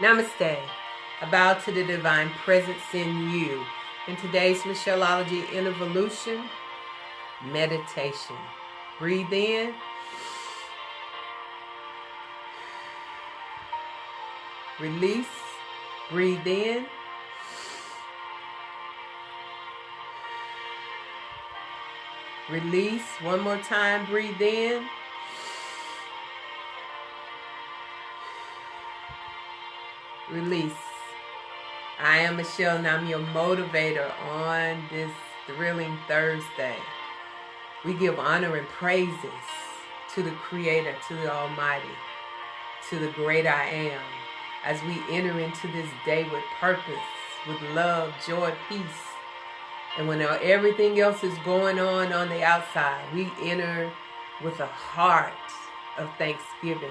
Namaste. I bow to the divine presence in you. In today's Michelleology Involution meditation. Breathe in. Release. Breathe in. Release. One more time. Breathe in. Release. I am Michelle and I'm your motivator on this thrilling Thursday. We give honor and praises to the Creator, to the Almighty, to the great I am, as we enter into this day with purpose, with love, joy, peace. And when everything else is going on the outside, we enter with a heart of thanksgiving.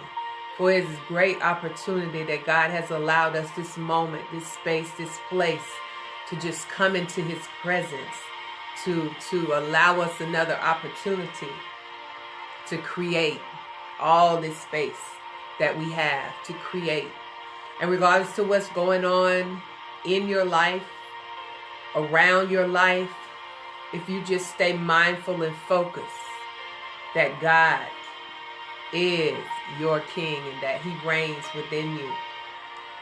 For it is great opportunity that God has allowed us this moment, this space, this place to just come into His presence, to allow us another opportunity to create all this space that we have to create. And regardless to what's going on in your life, around your life, if you just stay mindful and focused that God is your King and that He reigns within you.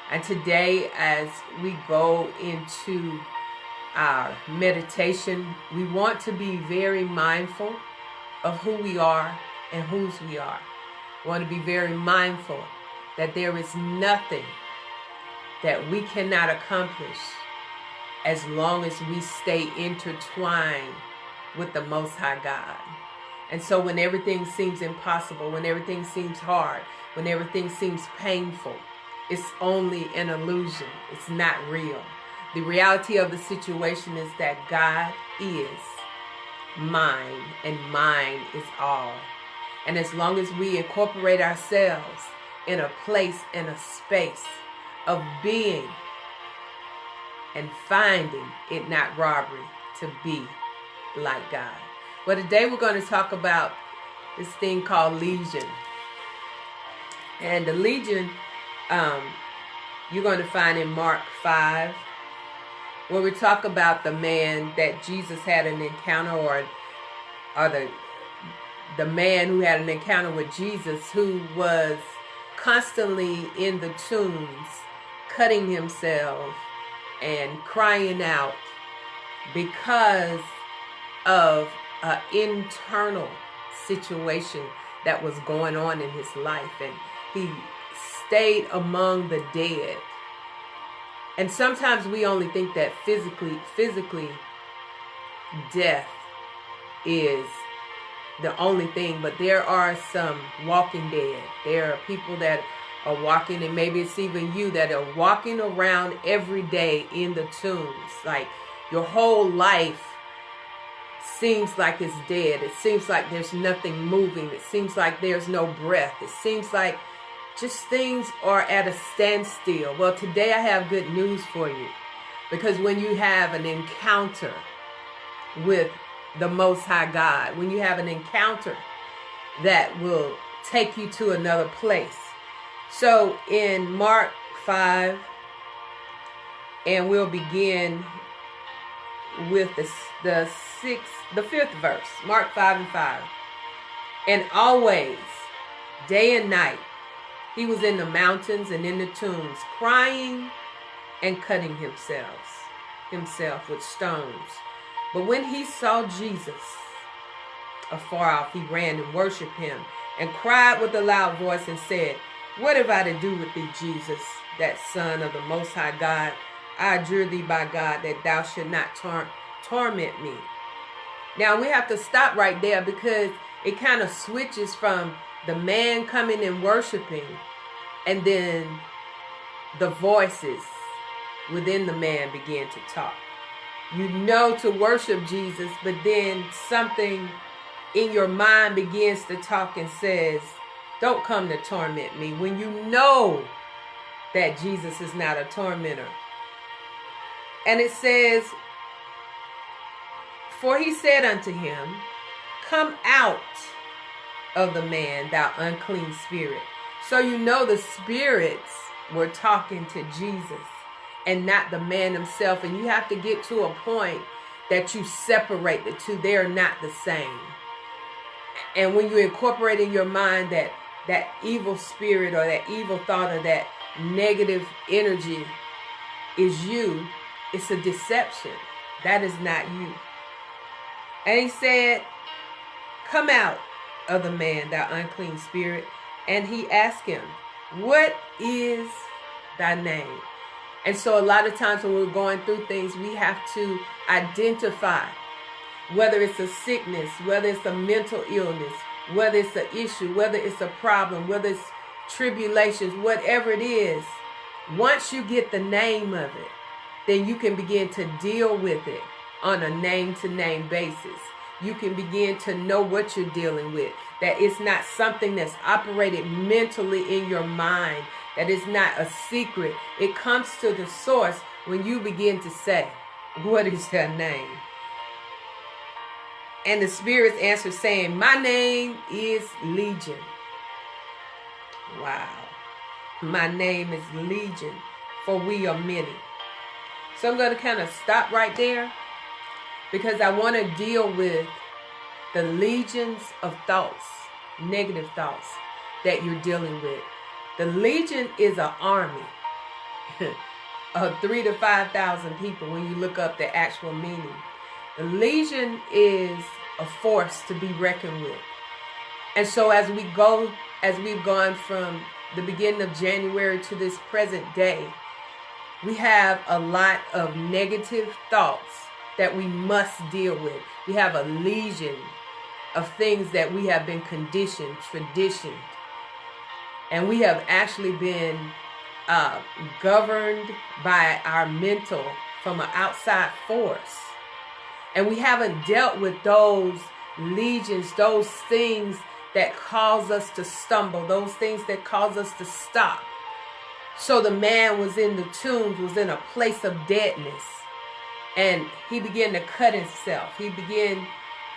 And today, as we go into our meditation, we want to be very mindful of who we are and whose we are. We want to be very mindful that there is nothing that we cannot accomplish as long as we stay intertwined with the Most High God. And so when everything seems impossible, when everything seems hard, when everything seems painful, it's only an illusion. It's not real. The reality of the situation is that God is mine and mine is all. And as long as we incorporate ourselves in a place and a space of being and finding it not robbery to be like God. Well, today we're going to talk about this thing called legion. And the legion, you're going to find in Mark 5, where we talk about the man that Jesus had an encounter, or the man who had an encounter with Jesus, who was constantly in the tombs, cutting himself and crying out because of an internal situation that was going on in his life, and he stayed among the dead. And sometimes we only think that physically death is the only thing, but there are some walking dead. There are people that are walking, and maybe it's even you, that are walking around every day in the tombs. Like your whole life seems like it's dead. It seems like there's nothing moving. It seems like there's no breath. It seems like just things are at a standstill. Well, today I have good news for you, because when you have an encounter with the Most High God, when you have an encounter that will take you to another place. So in Mark 5, and we'll begin with the 5th verse, Mark 5:5. And always, day and night, he was in the mountains and in the tombs, crying and cutting himself with stones. But when he saw Jesus afar off, he ran and worshipped him, and cried with a loud voice and said, "What have I to do with thee, Jesus, that Son of the Most High God? I adjure thee by God that thou should not torment me." Now we have to stop right there, because it kind of switches from the man coming and worshiping, and then the voices within the man begin to talk. You know to worship Jesus, but then something in your mind begins to talk and says, "Don't come to torment me," when you know that Jesus is not a tormentor. And it says, "For he said unto him, Come out of the man, thou unclean spirit." So you know the spirits were talking to Jesus and not the man himself. And you have to get to a point that you separate the two. They are not the same. And when you incorporate in your mind that evil spirit or that evil thought or that negative energy is you, it's a deception. That is not you. And he said, come out of the man, thou unclean spirit. And he asked him, what is thy name? And so a lot of times when we're going through things, we have to identify whether it's a sickness, whether it's a mental illness, whether it's an issue, whether it's a problem, whether it's tribulations, whatever it is. Once you get the name of it, then you can begin to deal with it on a name-to-name basis. You can begin to know what you're dealing with, that it's not something that's operated mentally in your mind, that it's not a secret. It comes to the source when you begin to say, what is their name? And the spirits answer saying, my name is Legion. Wow. My name is Legion, for we are many. So I'm going to kind of stop right there because I want to deal with the legions of thoughts, negative thoughts that you're dealing with. The legion is an army of 3,000 to 5,000 people when you look up the actual meaning. The legion is a force to be reckoned with. And so as we've gone from the beginning of January to this present day, we have a lot of negative thoughts that we must deal with. We have a legion of things that we have been conditioned, traditioned. And we have actually been governed by our mental from an outside force. And we haven't dealt with those legions, those things that cause us to stumble, those things that cause us to stop. So the man was in the tombs, was in a place of deadness. And he began to cut himself. He began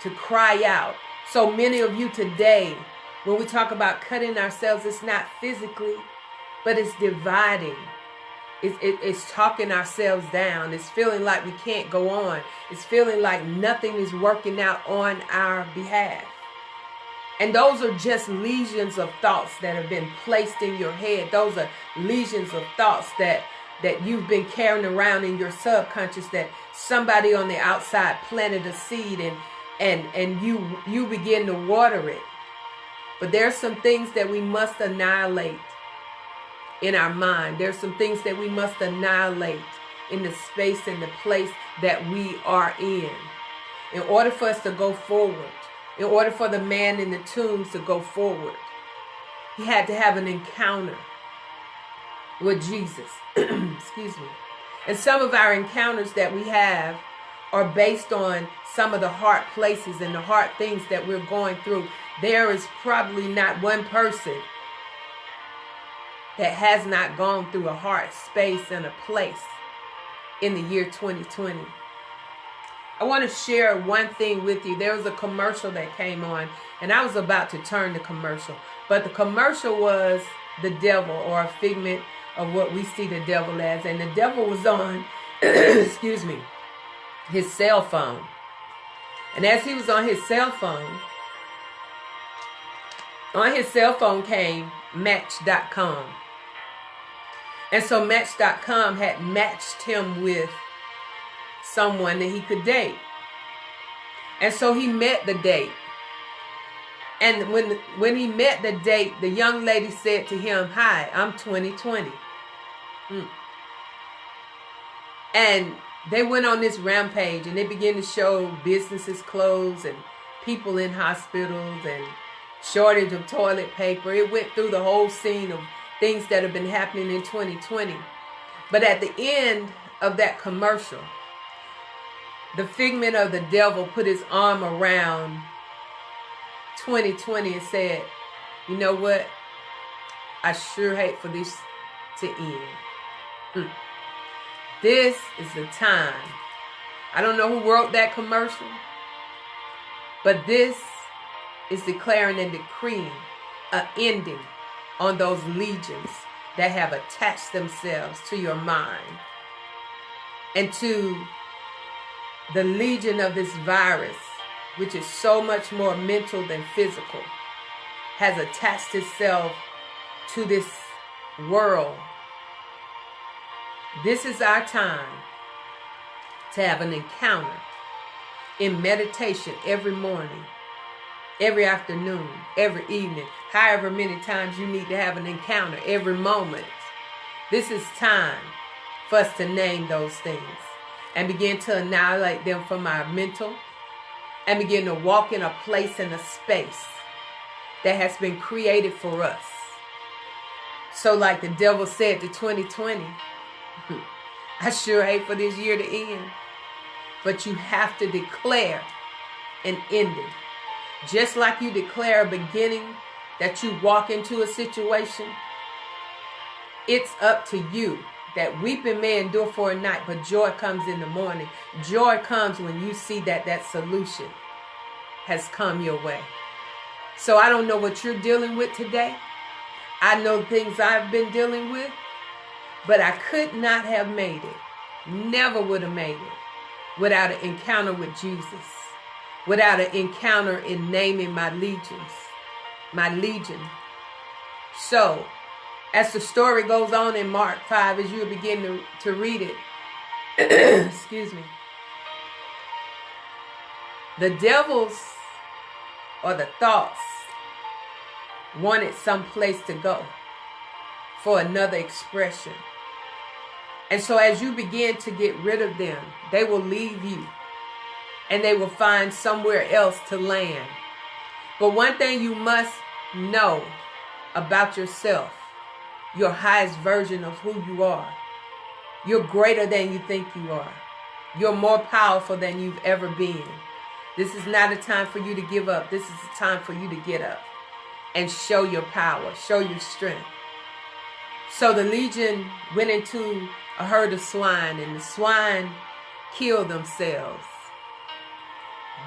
to cry out. So many of you today, when we talk about cutting ourselves, it's not physically, but it's dividing. It's talking ourselves down. It's feeling like we can't go on. It's feeling like nothing is working out on our behalf. And those are just legions of thoughts that have been placed in your head. Those are legions of thoughts that you've been carrying around in your subconscious, that somebody on the outside planted a seed and you begin to water it. But there's some things that we must annihilate in our mind. There's some things that we must annihilate in the space and the place that we are in order for us to go forward. In order for the man in the tombs to go forward, he had to have an encounter with Jesus. Excuse me. And some of our encounters that we have are based on some of the hard places and the hard things that we're going through. There is probably not one person that has not gone through a hard space and a place in the year 2020. I want to share one thing with you. There was a commercial that came on, and I was about to turn the commercial. But the commercial was the devil, or a figment of what we see the devil as. And the devil was on, excuse me, his cell phone. And as he was on his cell phone came Match.com. And so Match.com had matched him with someone that he could date. And so he met the date. And when he met the date, the young lady said to him, "Hi, I'm 2020." And they went on this rampage, and they began to show businesses closed and people in hospitals and shortage of toilet paper. It went through the whole scene of things that have been happening in 2020. But at the end of that commercial, the figment of the devil put his arm around 2020 and said, "You know what? I sure hate for this to end. This is the time." I don't know who wrote that commercial, but this is declaring and decreeing an ending on those legions that have attached themselves to your mind and to the legion of this virus, which is so much more mental than physical, has attached itself to this world. This is our time to have an encounter in meditation every morning, every afternoon, every evening, however many times you need to have an encounter, every moment. This is time for us to name those things and begin to annihilate them from our mental and begin to walk in a place and a space that has been created for us. So like the devil said to 2020, I sure hate for this year to end, but you have to declare an ending. Just like you declare a beginning that you walk into a situation, it's up to you. That weeping may endure for a night, but joy comes in the morning. Joy comes when you see that solution has come your way. So I don't know what you're dealing with today. I know things I've been dealing with, but I could not have made it. Never would have made it without an encounter with Jesus. Without an encounter in naming my legions. My legion. So, as the story goes on in Mark 5, as you begin to read it, excuse me, the devils or the thoughts wanted some place to go for another expression. And so as you begin to get rid of them, they will leave you and they will find somewhere else to land. But one thing you must know about yourself, your highest version of who you are. You're greater than you think you are. You're more powerful than you've ever been. This is not a time for you to give up. This is a time for you to get up and show your power, show your strength. So the legion went into a herd of swine, and the swine killed themselves.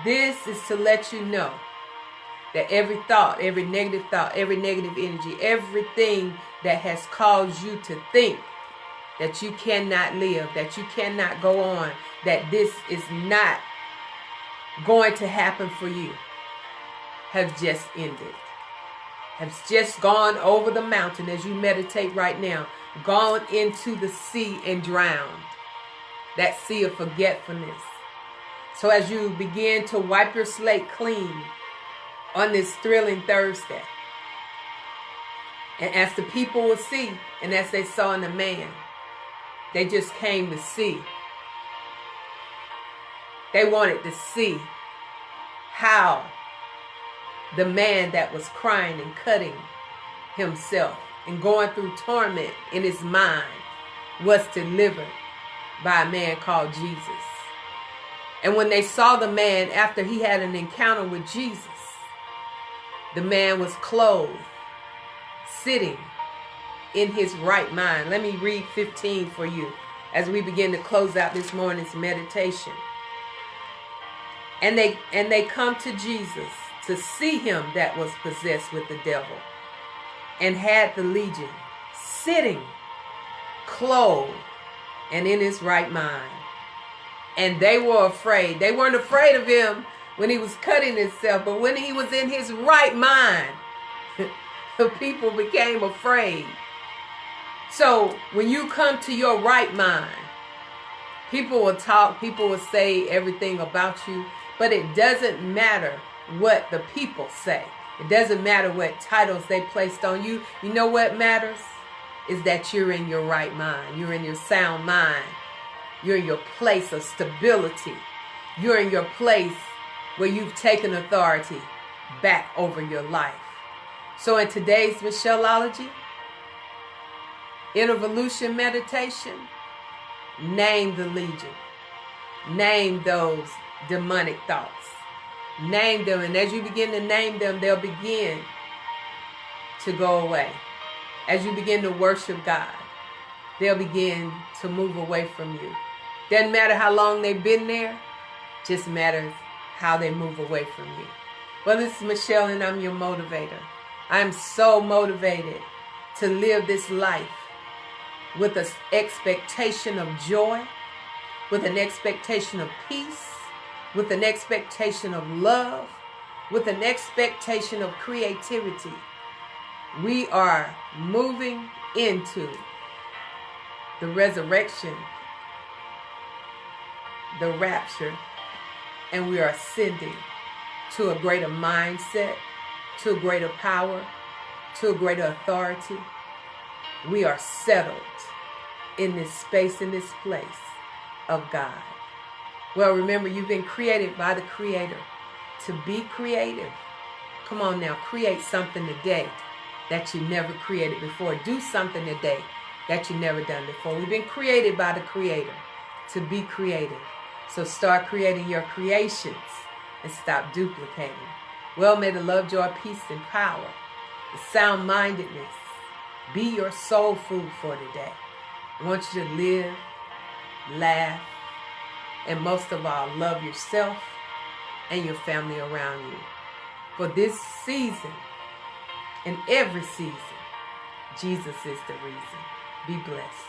This is to let you know that every thought, every negative energy, everything that has caused you to think that you cannot live, that you cannot go on, that this is not going to happen for you, have just ended. Has just gone over the mountain as you meditate right now, gone into the sea and drowned. That sea of forgetfulness. So as you begin to wipe your slate clean on this thrilling Thursday, and as the people will see, and as they saw in the man, they just came to see. They wanted to see how the man that was crying and cutting himself and going through torment in his mind was delivered by a man called Jesus. And when they saw the man after he had an encounter with Jesus, the man was clothed, sitting in his right mind. Let me read 15 for you as we begin to close out this morning's meditation. And they come to Jesus to see him that was possessed with the devil and had the legion, sitting, clothed, and in his right mind. And they were afraid. They weren't afraid of him when he was cutting himself, but when he was in his right mind, the people became afraid. So when you come to your right mind, people will talk, people will say everything about you, but it doesn't matter what the people say. It doesn't matter what titles they placed on you. You know what matters? Is that you're in your right mind. You're in your sound mind. You're in your place of stability. You're in your place where you've taken authority back over your life. So in today's Michelleology, Innervolution meditation, name the legion. Name those demonic thoughts. Name them, and as you begin to name them, they'll begin to go away. As you begin to worship God, they'll begin to move away from you. Doesn't matter how long they've been there, just matters how they move away from you. Well, this is Michelle, and I'm your motivator. I'm so motivated to live this life with an expectation of joy, with an expectation of peace, with an expectation of love, with an expectation of creativity. We are moving into the resurrection, the rapture, and we are ascending to a greater mindset, to a greater power, to a greater authority. We are settled in this space, in this place of God. Well, remember, you've been created by the Creator to be creative. Come on now, create something today that you never created before. Do something today that you never done before. We've been created by the Creator to be creative. So start creating your creations and stop duplicating. Well, may the love, joy, peace, and power, the sound-mindedness be your soul food for today. I want you to live, laugh, and most of all, love yourself and your family around you. For this season, and every season, Jesus is the reason. Be blessed.